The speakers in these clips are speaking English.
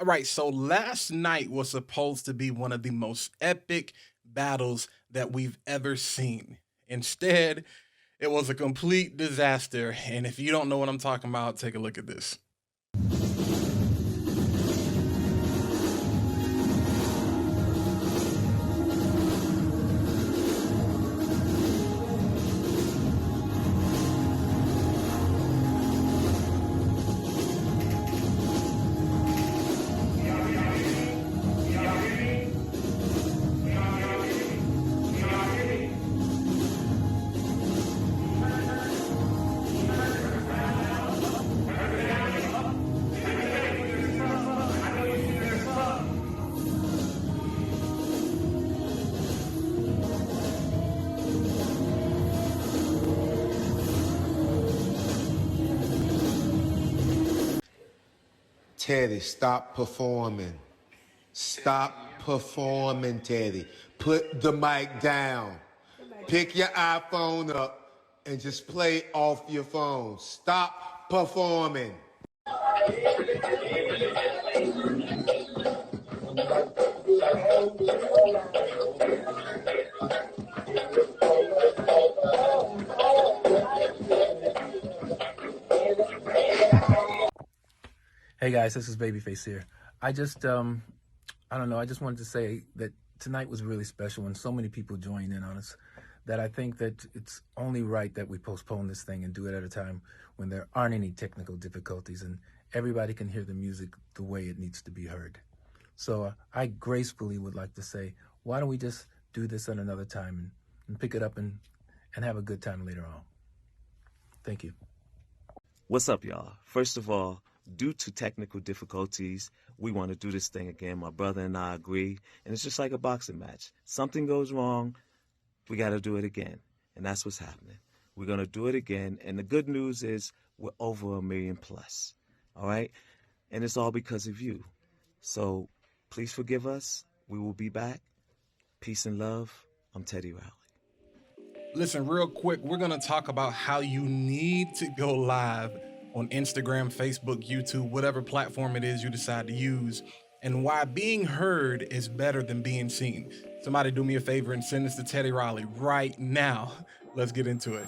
All right, so last night was supposed to be one of the most epic battles that we've ever seen. Instead, it was a complete disaster. And if you don't know what I'm talking about, take a look at this. Teddy, stop performing. Stop performing, Teddy. Put the mic down. Pick your iPhone up and just play off your phone. Stop performing. Hey guys, this is Babyface here. I don't know, I just wanted to say that tonight was really special when so many people joined in on us, that I think that it's only right that we postpone this thing and do it at a time when there aren't any technical difficulties and everybody can hear the music the way it needs to be heard. So I gracefully would like to say, why don't we just do this at another time and pick it up and have a good time later on. Thank you. What's up, y'all? First of all, due to technical difficulties, we want to do this thing again. My brother and I agree, and it's just like a boxing match. Something goes wrong, we got to do it again, and that's what's happening. We're going to do it again, and the good news is we're over 1 million plus, all right? And it's all because of you. So please forgive us. We will be back. Peace and love. I'm Teddy Riley. Listen, real quick, we're going to talk about how you need to go live on Instagram, Facebook, YouTube, whatever platform it is you decide to use, and why being heard is better than being seen. Somebody do me a favor and send this to Teddy Riley right now. Let's get into it.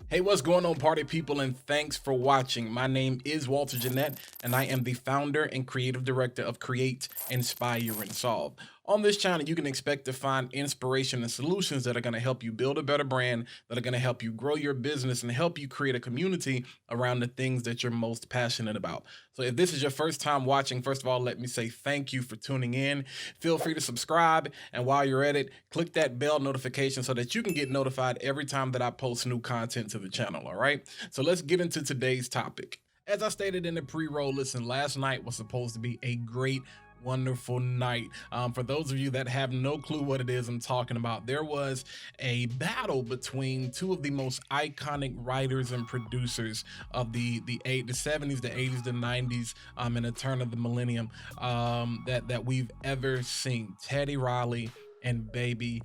Hey, what's going on, party people, and thanks for watching. My name is Walter Jennette, and I am the founder and creative director of Create, Inspire, and Solve. On this channel, you can expect to find inspiration and solutions that are going to help you build a better brand, that are going to help you grow your business, and help you create a community around the things that you're most passionate about. So if this is your first time watching, first of all, let me say thank you for tuning in. Feel free to subscribe, and while you're at it, click that bell notification so that you can get notified every time that I post new content to the channel, all right? So let's get into today's topic. As I stated in the pre-roll, listen, last night was supposed to be a great, wonderful night. For those of you that have no clue what it is I'm talking about, there was a battle between two of the most iconic writers and producers of the 70s, the 80s, the 90s, and the turn of the millennium that we've ever seen. Teddy Riley and Babyface.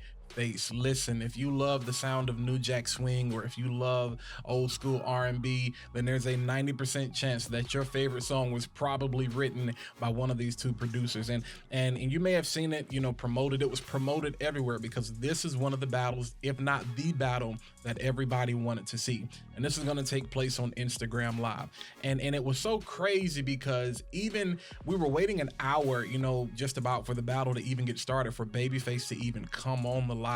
Listen, if you love the sound of New Jack Swing, or if you love old school R&B, then there's a 90% chance that your favorite song was probably written by one of these two producers. And you may have seen it, you know, promoted. It was promoted everywhere because this is one of the battles, if not the battle, that everybody wanted to see. And this is going to take place on Instagram Live. And it was so crazy because even we were waiting an hour, you know, just about for the battle to even get started, for Babyface to even come on the live.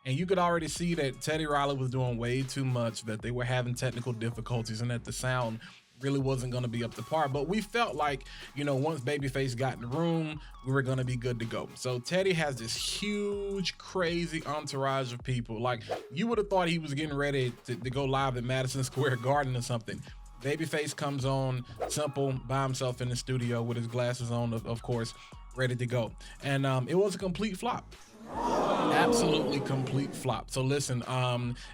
And you could already see that Teddy Riley was doing way too much, that they were having technical difficulties, and that the sound really wasn't going to be up to par. But we felt like, you know, once Babyface got in the room, we were going to be good to go. So Teddy has this huge, crazy entourage of people. Like, you would have thought he was getting ready to go live at Madison Square Garden or something. Babyface comes on simple by himself in the studio with his glasses on, of course, ready to go. And it was a complete flop. Absolutely complete flop. So listen,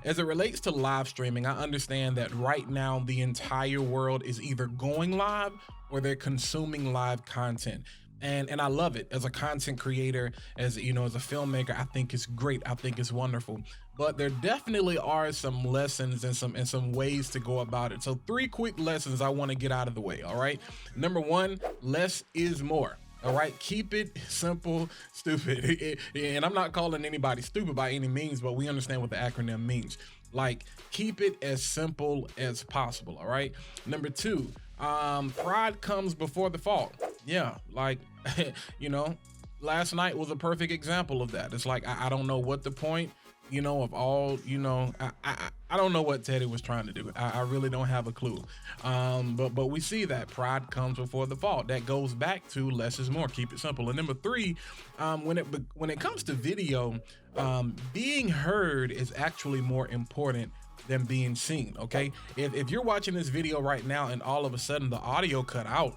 as it relates to live streaming, I understand that right now the entire world is either going live or they're consuming live content. And I love it as a content creator, as you know, as a filmmaker. I think it's great. I think it's wonderful. But there definitely are some lessons and some ways to go about it. So 3 quick lessons I want to get out of the way. All right. Number 1, less is more. All right, keep it simple, stupid. And I'm not calling anybody stupid by any means, but we understand what the acronym means. Like, keep it as simple as possible. All right. Number 2, pride comes before the fall. Yeah, like, you know, last night was a perfect example of that. It's like, I don't know what the point, you know, of all, you know, I don't know what Teddy was trying to do. I really don't have a clue. But we see that pride comes before the fall. That goes back to less is more. Keep it simple. And number 3, when it comes to video, being heard is actually more important than being seen. Okay, if you're watching this video right now and all of a sudden the audio cut out,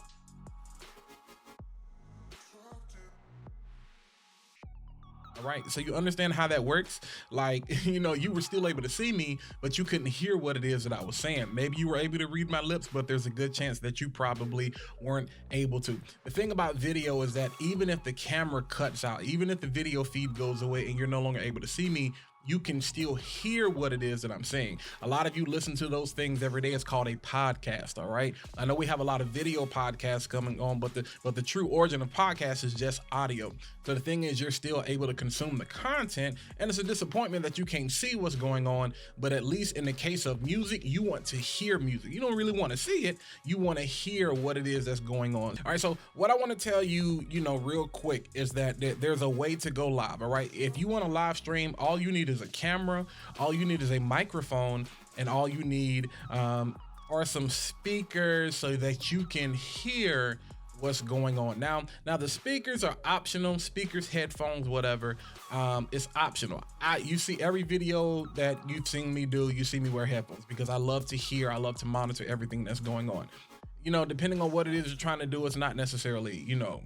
all right, so you understand how that works. Like, you know, you were still able to see me, but you couldn't hear what it is that I was saying. Maybe you were able to read my lips, but there's a good chance that you probably weren't able to. The thing about video is that even if the camera cuts out, even if the video feed goes away and you're no longer able to see me, you can still hear what it is that I'm saying. A lot of you listen to those things every day. It's called a podcast. All right. I know we have a lot of video podcasts coming on, but the true origin of podcasts is just audio. So the thing is, you're still able to consume the content, and it's a disappointment that you can't see what's going on. But at least in the case of music, you want to hear music. You don't really want to see it. You want to hear what it is that's going on. All right. So what I want to tell you, you know, real quick is that there's a way to go live. All right. If you want to live stream, all you need is a camera, all you need is a microphone, and all you need are some speakers so that you can hear what's going on. Now the speakers are optional. Speakers, headphones, whatever, it's optional. You see every video that you've seen me do, you see me wear headphones because I love to hear, I love to monitor everything that's going on. You know, depending on what it is you're trying to do, it's not necessarily, you know,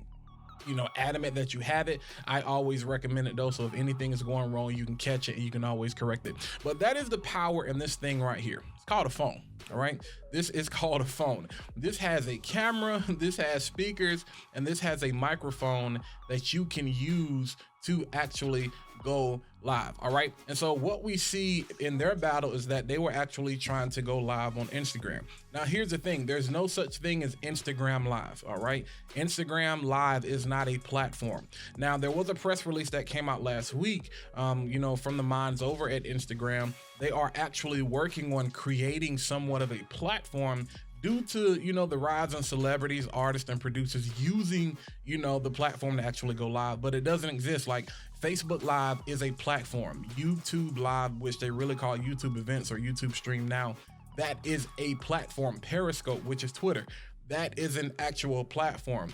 adamant that you have it. I always recommend it though, so if anything is going wrong, you can catch it and you can always correct it. But that is the power in this thing right here. It's called a phone. All right, this is called a phone. This has a camera, this has speakers, and this has a microphone that you can use to actually go live. All right, and so what we see in their battle is that they were actually trying to go live on Instagram. Now here's the thing, there's no such thing as Instagram Live. All right, Instagram Live is not a platform. Now there was a press release that came out last week, you know, from the minds over at Instagram. They are actually working on creating somewhat of a platform due to, you know, the rise in celebrities, artists, and producers using, you know, the platform to actually go live. But it doesn't exist. Like, Facebook Live is a platform. YouTube Live, which they really call YouTube Events or YouTube Stream now, that is a platform. Periscope, which is Twitter, that is an actual platform.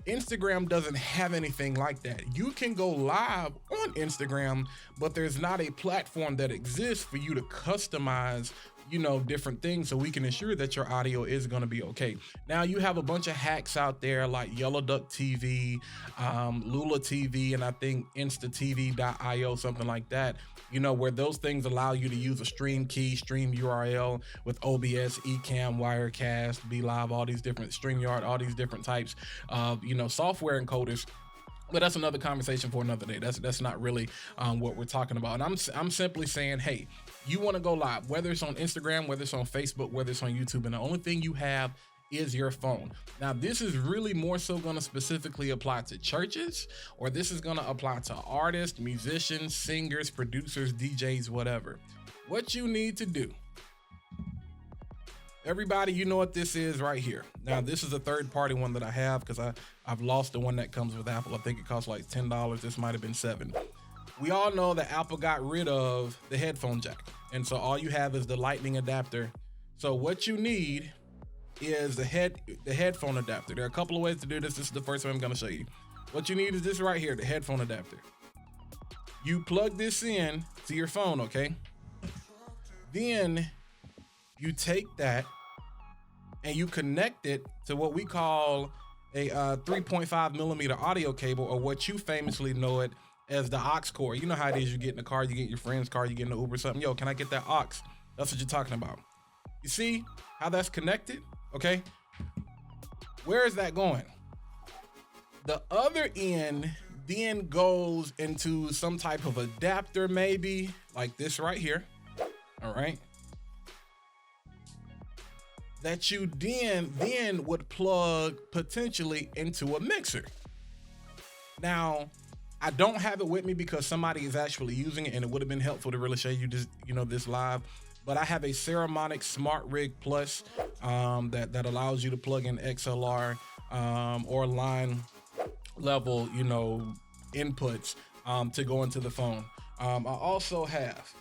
Instagram doesn't have anything like that. You can go live on Instagram, but there's not a platform that exists for you to customize, you know, different things so we can ensure that your audio is going to be okay. Now you have a bunch of hacks out there like Yellow Duck TV, Lula TV, and I think InstaTV.io, something like that, you know, where those things allow you to use a stream key, stream URL with OBS, Ecamm, Wirecast, BeLive, all these different StreamYard, all these different types of, you know, software encoders. But that's another conversation for another day. That's not really what we're talking about. And I'm simply saying, hey, you want to go live, whether it's on Instagram, whether it's on Facebook, whether it's on YouTube, and the only thing you have is your phone. Now, this is really more so going to specifically apply to churches, or this is going to apply to artists, musicians, singers, producers, DJs, whatever. What you need to do, everybody, you know what this is right here. Now, this is a third-party one that I have because I've lost the one that comes with Apple. I think it costs like $10. This might have been $7. We all know that Apple got rid of the headphone jack, and so all you have is the lightning adapter. So what you need is the headphone adapter. There are a couple of ways to do this. This is the first one I'm going to show you. What you need is this right here, the headphone adapter. You plug this in to your phone, okay? Then you take that and you connect it to what we call a 3.5 millimeter audio cable, or what you famously know it as the aux cord. You know how it is, you get in the car, you get in your friend's car, you get in the Uber or something. Yo, can I get that aux? That's what you're talking about. You see how that's connected? Okay. Where is that going? The other end then goes into some type of adapter, maybe like this right here. All right. That you then would plug potentially into a mixer. Now, I don't have it with me because somebody is actually using it, and it would have been helpful to really show you this, this live. But I have a Ceramonic Smart Rig Plus that allows you to plug in XLR or line level, inputs to go into the phone. I also have,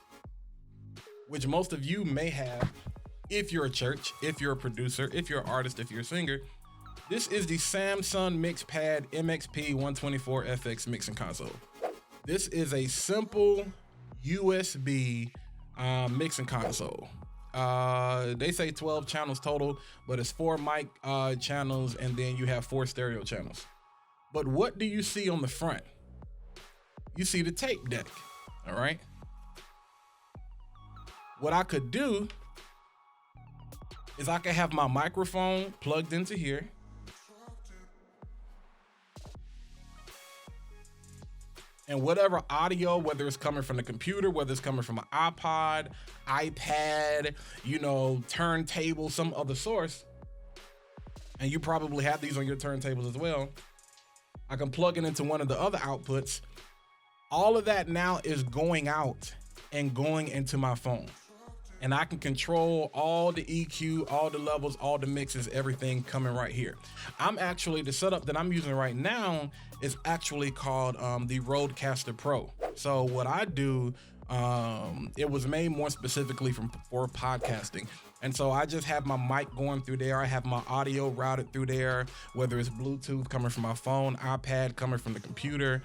which most of you may have, if you're a church, if you're a producer, if you're an artist, if you're a singer, this is the Samsung MixPad MXP 124FX mixing console. This is a simple USB mixing console. They say 12 channels total, but it's 4 mic channels, and then you have 4 stereo channels. But what do you see on the front? You see the tape deck, all right? What I could do is I could have my microphone plugged into here. And whatever audio, whether it's coming from the computer, whether it's coming from an iPod, iPad, turntable, some other source, and you probably have these on your turntables as well, I can plug it into one of the other outputs. All of that now is going out and going into my phone. And I can control all the EQ, all the levels, all the mixes, everything coming right here. The setup that I'm using right now is actually called the Rodecaster Pro. So what I do, it was made more specifically for podcasting. And so I just have my mic going through there. I have my audio routed through there, whether it's Bluetooth coming from my phone, iPad coming from the computer.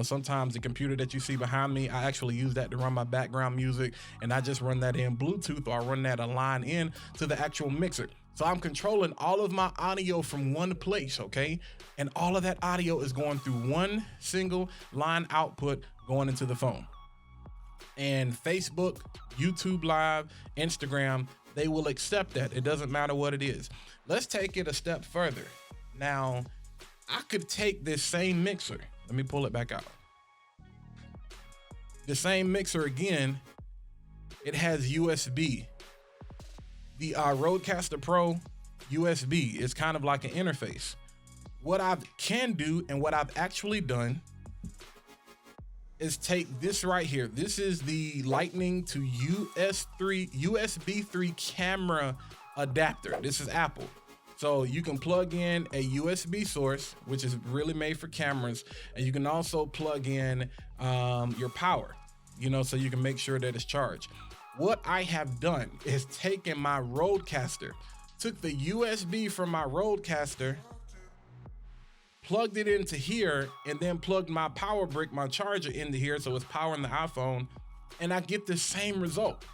Sometimes the computer that you see behind me, I actually use that to run my background music, and I just run that in Bluetooth, or I run that a line in to the actual mixer. So I'm controlling all of my audio from one place, okay? And all of that audio is going through one single line output going into the phone. And Facebook, YouTube Live, Instagram, they will accept that. It doesn't matter what it is. Let's take it a step further. Now, I could take this same mixer. Let me pull it back out. The same mixer again, it has USB. The Rodecaster Pro USB is kind of like an interface. What I can do, and what I've actually done, is take this right here. This is the Lightning to USB 3 camera adapter. This is Apple. So you can plug in a USB source, which is really made for cameras, and you can also plug in your power, so you can make sure that it's charged. What I have done is taken my Rodecaster, took the USB from my Rodecaster, plugged it into here, and then plugged my power brick, my charger, into here, so it's powering the iPhone, and I get the same result.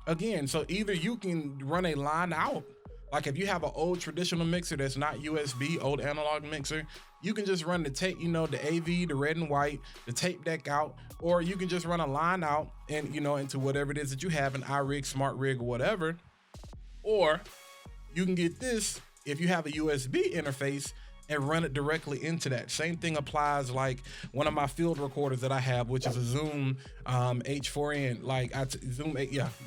Again, so either you can run a line out, like if you have an old traditional mixer that's not USB, old analog mixer, you can just run the tape, the AV, the red and white, the tape deck out, or you can just run a line out and, into whatever it is that you have, an iRig, Smart Rig, or whatever. Or you can get this, if you have a USB interface, and run it directly into that. Same thing applies like one of my field recorders that I have, which is a Zoom H4n,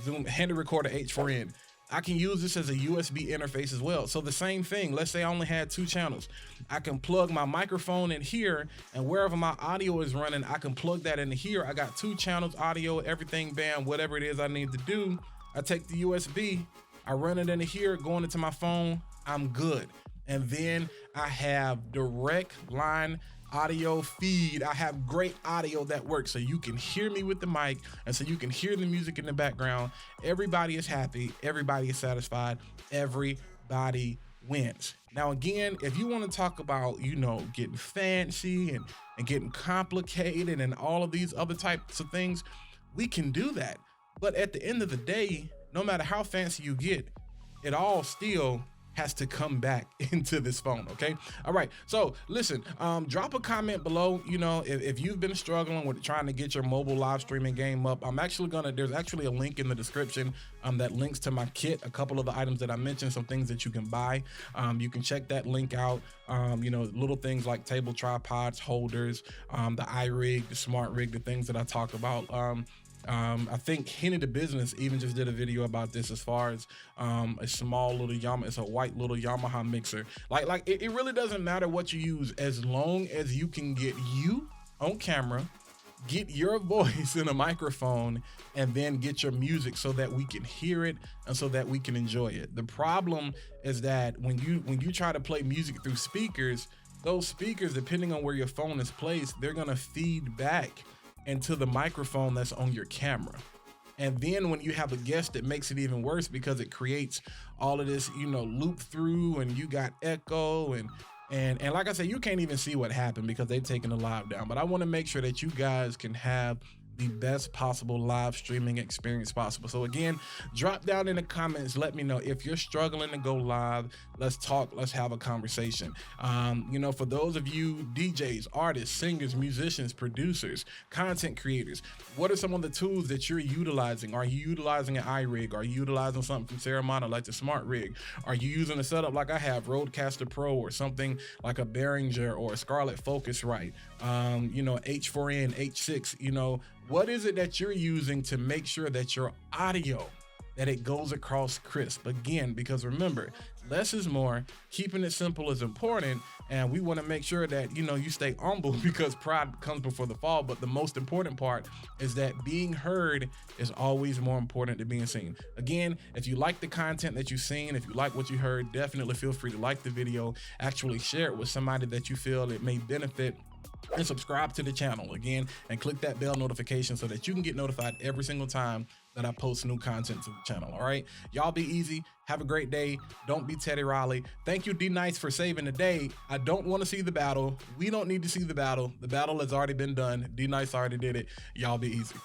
Zoom Henny recorder H4n. I can use this as a USB interface as well. So the same thing, let's say I only had 2 channels. I can plug my microphone in here, and wherever my audio is running, I can plug that into here. I got 2 channels, audio, everything, bam, whatever it is I need to do. I take the USB, I run it into here, going into my phone, I'm good. And then I have direct line audio feed. I have great audio that works, so you can hear me with the mic, and so you can hear the music in the background. Everybody is happy. Everybody is satisfied. Everybody wins. Now, again, if you want to talk about, getting fancy and getting complicated and all of these other types of things, we can do that. But at the end of the day, no matter how fancy you get, it all still has to come back into this phone. Okay. All right. So listen, drop a comment below. You know, if you've been struggling with trying to get your mobile live streaming game up, there's actually a link in the description that links to my kit, a couple of the items that I mentioned, some things that you can buy. You can check that link out. You know, little things like table tripods, holders, the iRig, the smart rig, the things that I talk about. I think Henny the Bizness even just did a video about this, as far as a small little it's a white little Yamaha mixer. Like it really doesn't matter what you use, as long as you can get you on camera, get your voice in a microphone, and then get your music so that we can hear it and so that we can enjoy it. The problem is that when you try to play music through speakers, those speakers, depending on where your phone is placed, they're gonna feed back into the microphone that's on your camera. And then when you have a guest, it makes it even worse, because it creates all of this, you know, loop through, and you got echo, and like I said, you can't even see what happened because they've taken the live down. But I want to make sure that you guys can have the best possible live streaming experience possible. So again, drop down in the comments, let me know if you're struggling to go live. Let's talk, let's have a conversation. You know, for those of you DJs, artists, singers, musicians, producers, content creators, what are some of the tools that you're utilizing? Are you utilizing an iRig? Are you utilizing something from Ceramana like the smart rig? Are you using a setup like I have, Rodecaster Pro, or something like a Behringer or a Scarlett Focusrite, you know, H4n, H6, you know, what is it that you're using to make sure that your audio, that it goes across crisp? Again, because remember, less is more, keeping it simple is important, and we want to make sure that, you know, you stay humble, because pride comes before the fall. But the most important part is that being heard is always more important than being seen. Again, if you like the content that you've seen, if you like what you heard, definitely feel free to like the video, actually share it with somebody that you feel it may benefit, and subscribe to the channel again, and click that bell notification so that you can get notified every single time that I post new content to the channel. All right, y'all be easy, have a great day, don't be Teddy Riley. Thank you, D-Nice, for saving the day. I don't want to see the battle. We don't need to see the battle. The battle has already been done. D-Nice already did it. Y'all be easy.